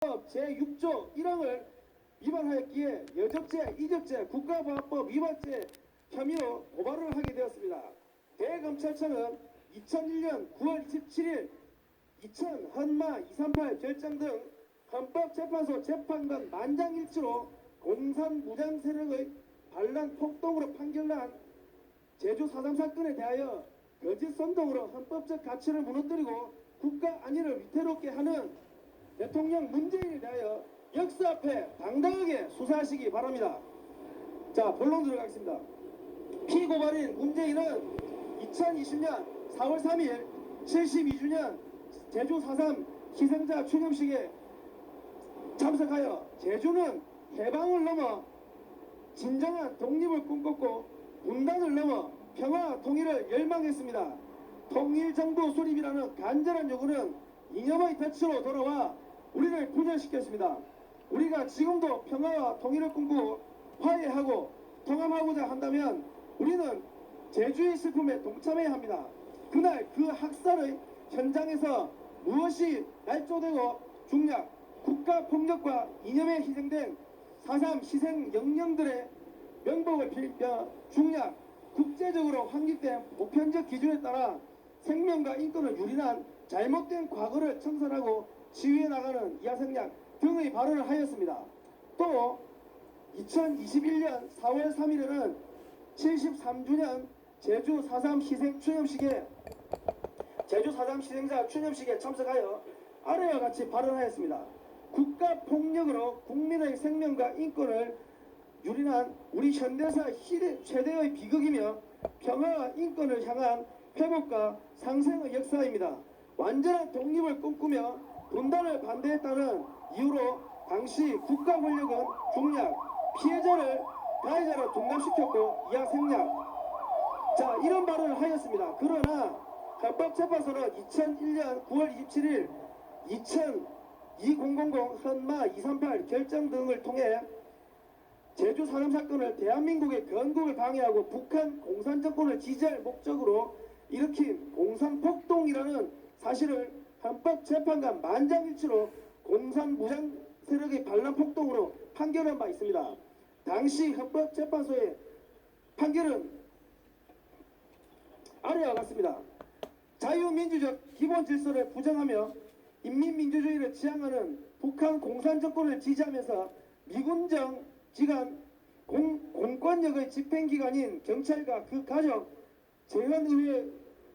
제6조 1항을 위반하였기에 여적죄, 이적죄, 국가보안법 위반죄 혐의로 고발을 하게 되었습니다. 대검찰청은 2001년 9월 27일 2000 헌마 238 결정 등 헌법재판소 재판관 만장일치로 공산 무장 세력의 반란 폭동으로 판결난 제주 4.3 사건에 대하여 거짓 선동으로 헌법적 가치를 무너뜨리고 국가 안위를 위태롭게 하는 대통령 문재인에 대하여 역사 앞에 당당하게 수사하시기 바랍니다. 자, 본론 들어가겠습니다. 피고발인 문재인은 2020년 4월 3일 72주년 제주 4.3 희생자 추념식에 참석하여 제주는 해방을 넘어 진정한 독립을 꿈꿨고 분단을 넘어 평화 통일을 열망했습니다. 통일정부 수립이라는 간절한 요구는 이념의 덫으로 돌아와 우리를 분열시켰습니다. 우리가 지금도 평화와 통일을 꿈꾸고 화해하고 통합하고자 한다면 우리는 제주의 슬픔에 동참해야 합니다. 그날 그 학살의 현장에서 무엇이 날조되고 중략, 국가폭력과 이념에 희생된 4.3 희생 영령들의 명복을 빌며 중략, 국제적으로 확립된 보편적 기준에 따라 생명과 인권을 유린한 잘못된 과거를 청산하고 치유해 나가는 이하생략 등의 발언을 하였습니다. 또 2021년 4월 3일에는 73주년 제주 4.3 희생 추념식에 제주 4.3 희생자 추념식에 참석하여 아래와 같이 발언하였습니다. 국가폭력으로 국민의 생명과 인권을 유린한 우리 현대사 최대의 비극이며 평화와 인권을 향한 회복과 상생의 역사입니다. 완전한 독립을 꿈꾸며 분단을 반대했다는 이유로 당시 국가 권력은 중략, 피해자를 가해자로 등록시켰고 이하 생략. 자, 이런 발언을 하였습니다. 그러나 헌법재판소는 2001년 9월 27일 2000 헌마 238 결정 등을 통해 제주 4.3 사건을 대한민국의 건국을 방해하고 북한 공산정권을 지지할 목적으로 일으킨 공산폭동이라는 사실을 헌법재판관 만장일치로 공산무장 세력의 반란폭동으로 판결한 바 있습니다. 당시 헌법재판소의 판결은 아래와 같습니다. 자유민주적 기본질서를 부정하며 인민민주주의를 지향하는 북한 공산정권을 지지하면서 미군정 기관 공권력의 집행기관인 경찰과 그 가족, 재헌의회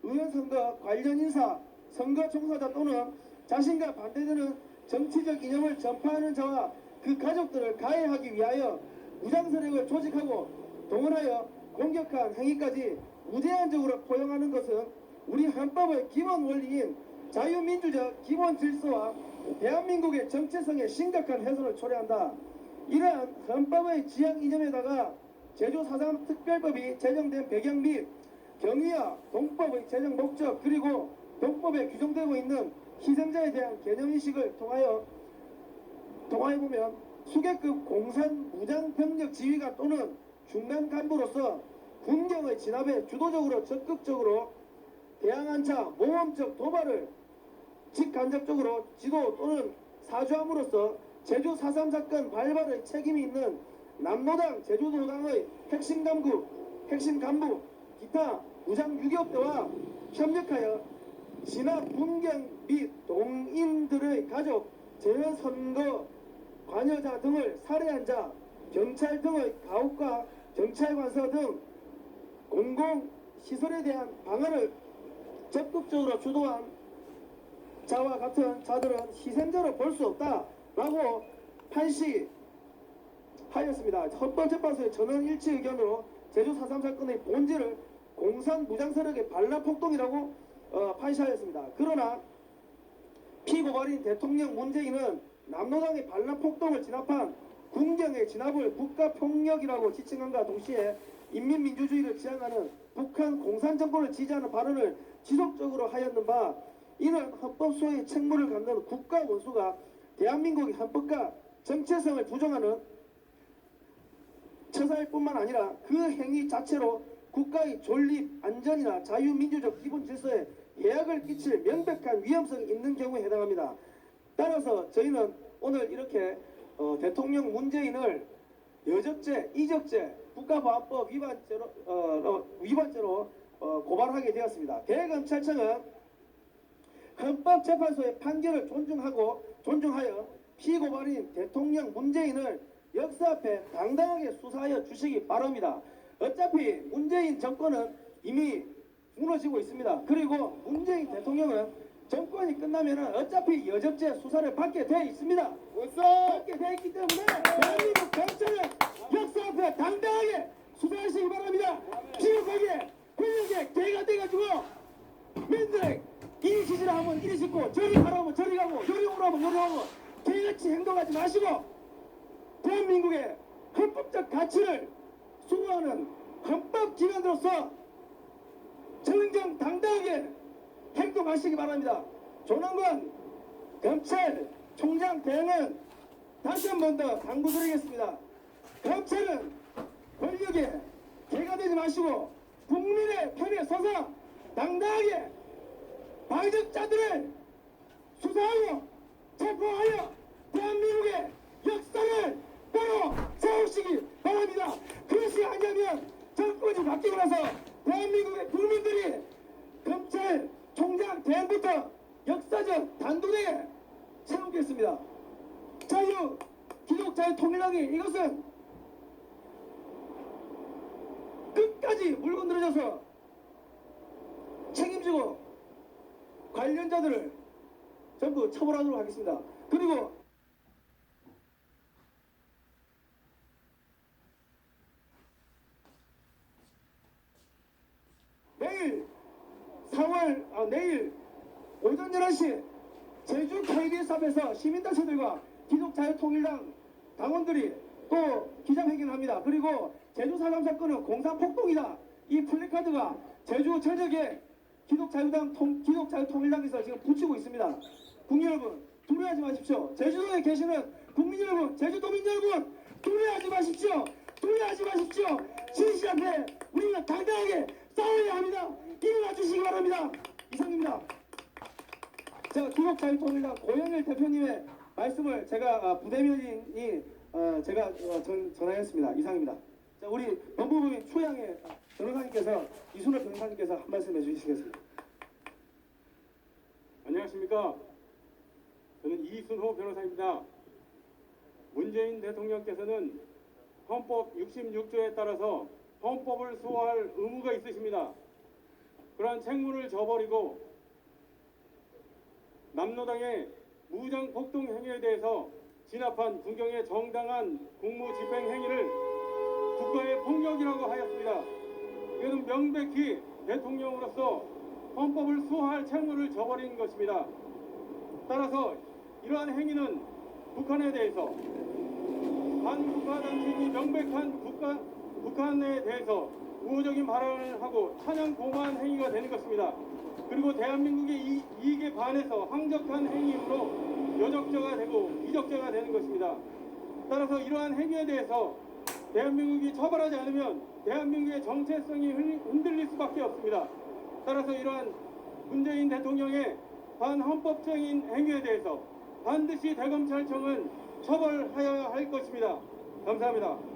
의원 선거 관련 인사, 선거 종사자 또는 자신과 반대되는 정치적 이념을 전파하는 자와 그 가족들을 가해하기 위하여 무장세력을 조직하고 동원하여 공격한 행위까지 무제한적으로 포용하는 것은 우리 헌법의 기본 원리인 자유민주적 기본 질서와 대한민국의 정체성에 심각한 훼손을 초래한다. 이러한 헌법의 지향 이념에다가 제주 4.3 특별법이 제정된 배경 및 경위와 동법의 제정 목적 그리고 동법에 규정되고 있는 희생자에 대한 개념인식을 통하여보면 수계급 공산 무장병력 지휘관 또는 중간 간부로서 군경의 진압에 주도적으로 적극적으로 대항한 자 모험적 도발을 직간접적으로 지도 또는 사주함으로써 제주 4.3 사건 발발의 책임이 있는 남노당 제주도당의 핵심 간부 기타 무장 유격대와 협력하여 진압 군경 및 동인들의 가족, 재헌 선거 관여자 등을 살해한 자, 경찰 등의 가혹과 경찰관서 등 공공시설에 대한 방어를 적극적으로 주도한 자와 같은 자들은 희생자로 볼 수 없다라고 판시하였습니다. 헌법재판소의 전원일치 의견으로 제주 4.3 사건의 본질을 공산 무장세력의 반란폭동이라고 판시하였습니다. 그러나 피고발인 대통령 문재인은 남노당의 반란폭동을 진압한 군경의 진압을 국가폭력이라고 지칭함과 동시에 인민민주주의를 지향하는 북한 공산정권을 지지하는 발언을 지속적으로 하였는 바 이는 헌법소의 책무를 갖는 국가원수가 대한민국의 헌법과 정체성을 부정하는 처사일 뿐만 아니라 그 행위 자체로 국가의 존립, 안전이나 자유민주적 기본 질서에 해악을 끼칠 명백한 위험성이 있는 경우에 해당합니다. 따라서 저희는 오늘 이렇게 대통령 문재인을 여적죄, 이적죄, 국가보안법 위반죄로 고발하게 되었습니다. 대검찰청은 헌법재판소의 판결을 존중하여 피고발인 대통령 문재인을 역사 앞에 당당하게 수사하여 주시기 바랍니다. 어차피 문재인 정권은 이미 무너지고 있습니다. 그리고 문재인 대통령은 정권이 끝나면 어차피 여적죄 수사를 받게 돼 있습니다. 받게 돼 있기 때문에 대한민국 경찰은 역사 앞에 당당하게 수사하시기 바랍니다. 비겁하게 권력에 개가 돼가지고 민들의 이 지지를 하면 이리 짓고 저리 가라면 저리 가고 요령으로 하면 요령하고 개같이 행동하지 마시고 대한민국의 헌법적 가치를 수호하는 헌법기관으로서 정정당당하게 행동하시기 바랍니다. 조남관 검찰총장 대행은 다시 한 번 더 당부드리겠습니다. 검찰은 권력에 개가 되지 마시고 국민의 편에 서서 당당하게 반역자들을 수사하고 체포하여 대한민국의 역사를 바로 세우시기 바랍니다. 그것이 아니면 정권이 바뀌고 나서 대한민국의 국민들이 검찰총장 대행부터 역사적 단도대에 세우겠습니다. 자유, 기독자유 통일당이 이것은 끝까지 물건들어져서 책임지고 관련자들을 전부 처벌하도록 하겠습니다. 그리고 내일 오전 11시 제주 KBS 앞에서 시민단체들과 기독자유통일당 당원들이 또 기자회견을 합니다. 그리고 제주 4.3 사건은 공산폭동이다. 이 플래카드가 제주 전역에 기독자유통일당에서 지금 붙이고 있습니다. 국민 여러분 두려워하지 마십시오. 제주도에 계시는 국민 여러분, 제주도민 여러분 두려워하지 마십시오. 두려워하지 마십시오. 진실 앞에 우리가 당당하게 싸워야 합니다. 일어나 주시기 바랍니다. 이상입니다. 자, 기독자유통일당 고영일 대표님의 말씀을 제가 부대변인이 전하였습니다. 이상입니다. 자, 우리 법무부인 추양의 변호사님께서 이순호 변호사님께서 한 말씀 해주시겠습니다. 안녕하십니까. 저는 이순호 변호사입니다. 문재인 대통령께서는 헌법 66조에 따라서 헌법을 수호할 의무가 있으십니다. 그러한 책무를 저버리고 남로당의 무장폭동 행위에 대해서 진압한 군경의 정당한 국무집행 행위를 국가의 폭력이라고 하였습니다. 이것은 명백히 대통령으로서 헌법을 수호할 책무를 저버린 것입니다. 따라서 이러한 행위는 북한에 대해서 반국가 단체인이 명백한 북한에 대해서 우호적인 발언을 하고 찬양 공허한 행위가 되는 것입니다. 그리고 대한민국의 이익에 반해서 항적한 행위로 여적죄가 되고 이적죄가 되는 것입니다. 따라서 이러한 행위에 대해서 대한민국이 처벌하지 않으면 대한민국의 정체성이 흔들릴 수밖에 없습니다. 따라서 이러한 문재인 대통령의 반헌법적인 행위에 대해서 반드시 대검찰청은 처벌하여야 할 것입니다. 감사합니다.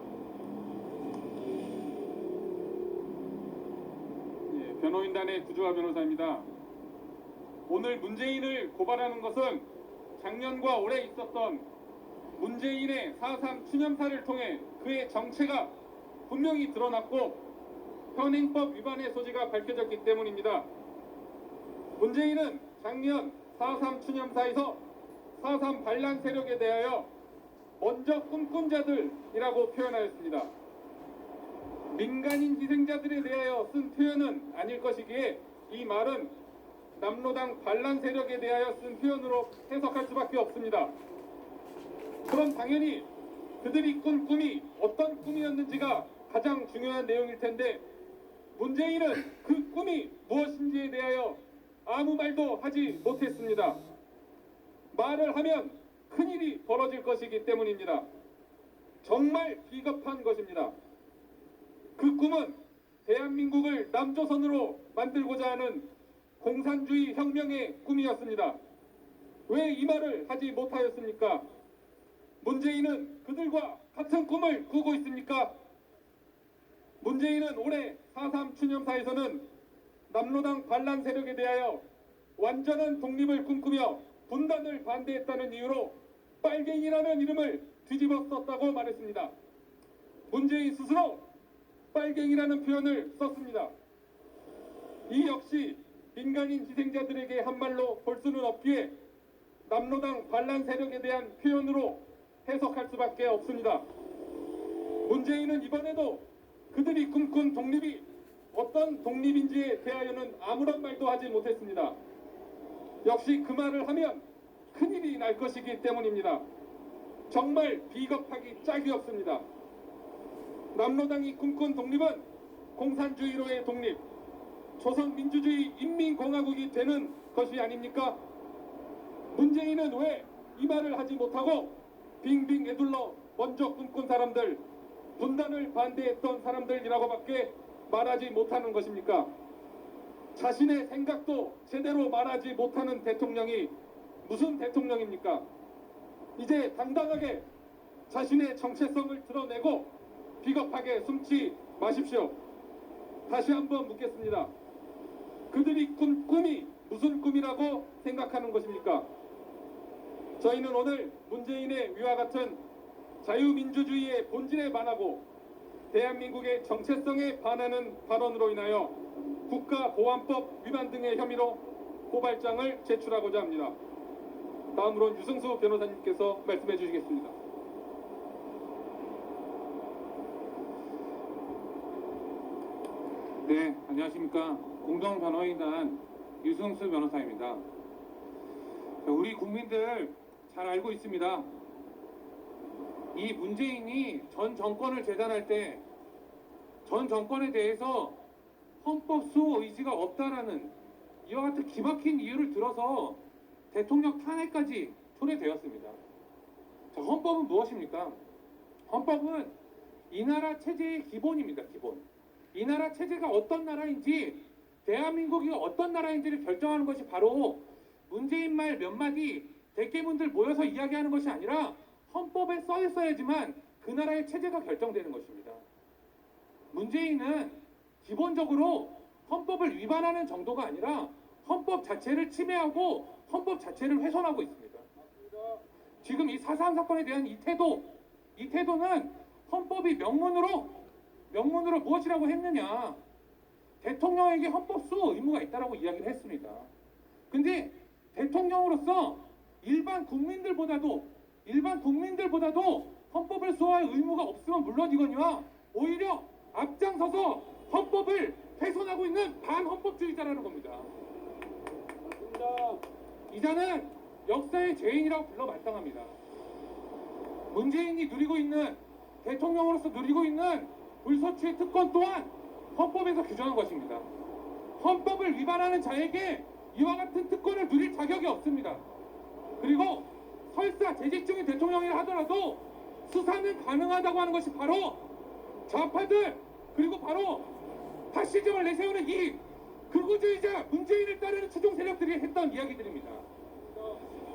변호인단의 구주화 변호사입니다. 오늘 문재인을 고발하는 것은 작년과 올해 있었던 문재인의 4.3 추념사를 통해 그의 정체가 분명히 드러났고 현행법 위반의 소지가 밝혀졌기 때문입니다. 문재인은 작년 4.3 추념사에서 4.3 반란 세력에 대하여 먼저 꿈꾼자들이라고 표현하였습니다. 민간인 희생자들에 대하여 쓴 표현은 아닐 것이기에 이 말은 남로당 반란 세력에 대하여 쓴 표현으로 해석할 수밖에 없습니다. 그럼 당연히 그들이 꾼 꿈이 어떤 꿈이었는지가 가장 중요한 내용일 텐데 문재인은 그 꿈이 무엇인지에 대하여 아무 말도 하지 못했습니다. 말을 하면 큰일이 벌어질 것이기 때문입니다. 정말 비겁한 것입니다. 그 꿈은 대한민국을 남조선으로 만들고자 하는 공산주의 혁명의 꿈이었습니다. 왜 이 말을 하지 못하였습니까? 문재인은 그들과 같은 꿈을 꾸고 있습니까? 문재인은 올해 4.3 추념사에서는 남로당 반란 세력에 대하여 완전한 독립을 꿈꾸며 분단을 반대했다는 이유로 빨갱이라는 이름을 뒤집어 썼다고 말했습니다. 문재인 스스로 빨갱이라는 표현을 썼습니다. 이 역시 민간인 희생자들에게 한 말로 볼 수는 없기에 남로당 반란 세력에 대한 표현으로 해석할 수밖에 없습니다. 문재인은 이번에도 그들이 꿈꾼 독립이 어떤 독립인지에 대하여는 아무런 말도 하지 못했습니다. 역시 그 말을 하면 큰일이 날 것이기 때문입니다. 정말 비겁하기 짝이 없습니다. 남로당이 꿈꾼 독립은 공산주의로의 독립, 조선민주주의 인민공화국이 되는 것이 아닙니까? 문재인은 왜 이 말을 하지 못하고 빙빙 애둘러 먼저 꿈꾼 사람들, 분단을 반대했던 사람들이라고밖에 말하지 못하는 것입니까? 자신의 생각도 제대로 말하지 못하는 대통령이 무슨 대통령입니까? 이제 당당하게 자신의 정체성을 드러내고 비겁하게 숨지 마십시오. 다시 한번 묻겠습니다. 그들이 꾼 꿈이 무슨 꿈이라고 생각하는 것입니까? 저희는 오늘 문재인의 위와 같은 자유민주주의의 본질에 반하고 대한민국의 정체성에 반하는 발언으로 인하여 국가보안법 위반 등의 혐의로 고발장을 제출하고자 합니다. 다음으로 유승수 변호사님께서 말씀해 주시겠습니다. 네, 안녕하십니까. 공정변호인단 유승수 변호사입니다. 우리 국민들 잘 알고 있습니다. 이 문재인이 전 정권을 재단할 때 전 정권에 대해서 헌법 수호 의지가 없다라는 이와 같은 기막힌 이유를 들어서 대통령 탄핵까지 초래되었습니다. 자, 헌법은 무엇입니까? 헌법은 이 나라 체제의 기본입니다. 기본. 이 나라 체제가 어떤 나라인지, 대한민국이 어떤 나라인지를 결정하는 것이 바로 문재인 말 몇 마디 대깨문들 모여서 이야기하는 것이 아니라 헌법에 써 있어야지만 그 나라의 체제가 결정되는 것입니다. 문재인은 기본적으로 헌법을 위반하는 정도가 아니라 헌법 자체를 침해하고 헌법 자체를 훼손하고 있습니다. 지금 이 4.3 사건에 대한 이 태도는 헌법이 명문으로 무엇이라고 했느냐, 대통령에게 헌법 수호 의무가 있다라고 이야기를 했습니다. 근데 대통령으로서 일반 국민들보다도 헌법을 수호할 의무가 없으면 물론이거니와 오히려 앞장서서 헌법을 훼손하고 있는 반헌법주의자라는 겁니다. 이자는 역사의 죄인이라고 불러 마땅합니다. 문재인이 대통령으로서 누리고 있는 불소추의 특권 또한 헌법에서 규정한 것입니다. 헌법을 위반하는 자에게 이와 같은 특권을 누릴 자격이 없습니다. 그리고 설사 재직 중인 대통령이라 하더라도 수사는 가능하다고 하는 것이 바로 좌파들, 그리고 바로 파시즘을 내세우는 이 극우주의자 문재인을 따르는 추종 세력들이 했던 이야기들입니다.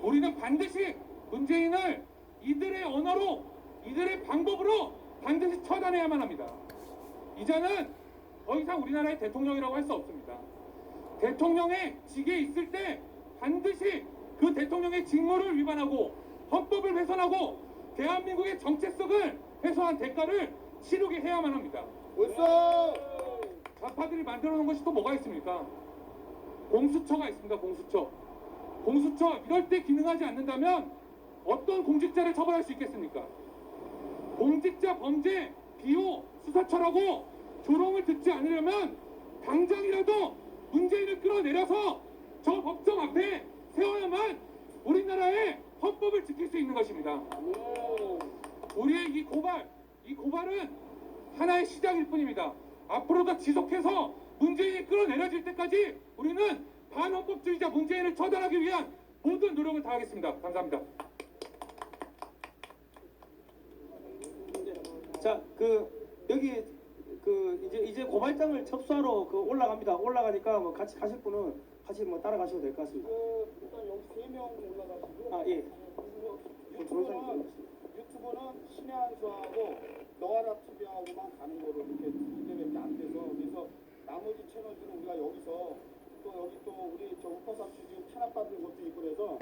우리는 반드시 문재인을 이들의 언어로, 이들의 방법으로 반드시 처단해야만 합니다. 이자는 더 이상 우리나라의 대통령이라고 할 수 없습니다. 대통령의 직에 있을 때 반드시 그 대통령의 직무를 위반하고 헌법을 훼손하고 대한민국의 정체성을 훼손한 대가를 치르게 해야만 합니다. 좌파들이 만들어 놓은 것이 또 뭐가 있습니까? 공수처가 있습니다. 공수처 이럴 때 기능하지 않는다면 어떤 공직자를 처벌할 수 있겠습니까? 공직자 범죄 비호 수사처라고 조롱을 듣지 않으려면 당장이라도 문재인을 끌어내려서 저 법정 앞에 세워야만 우리나라의 헌법을 지킬 수 있는 것입니다. 우리의 이 고발은 하나의 시작일 뿐입니다. 앞으로도 지속해서 문재인이 끌어내려질 때까지 우리는 반헌법주의자 문재인을 처단하기 위한 모든 노력을 다하겠습니다. 감사합니다. 자, 여기 이제 고발장을 접수하러 올라갑니다. 올라가니까 뭐 같이 가실 분은 같이 뭐 따라가셔도 될 것 같습니다. 일단 여기 3명 올라가시고 아, 예. 유튜브는 최면수하고 너와라 TV하고만 가는 거로 이렇게 두 개밖에 안 돼서 그래서 나머지 채널들은 우리가 여기서 또 여기 또 우리 저 우퍼삼치 지금 탄압받는 것도 있고 그래서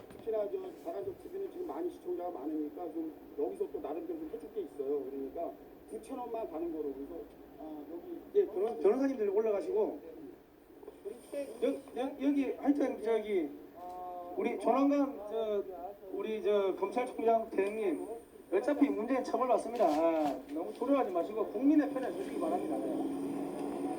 특히나 저 자간적 TV는 지금 많이 시청자가 많으니까 좀 여기서 또 나름대로 좀 해줄 게 있어요. 그러니까 두 채널만 가는 거로 그래서 여기 예, 변호사님들 올라가시고 여기 하여튼 저기 우리 조만간 우리 검찰총장 대행님 어차피 문재인 처벌 받습니다. 너무 두려워하지 마시고 국민의 편에 서시기 바랍니다.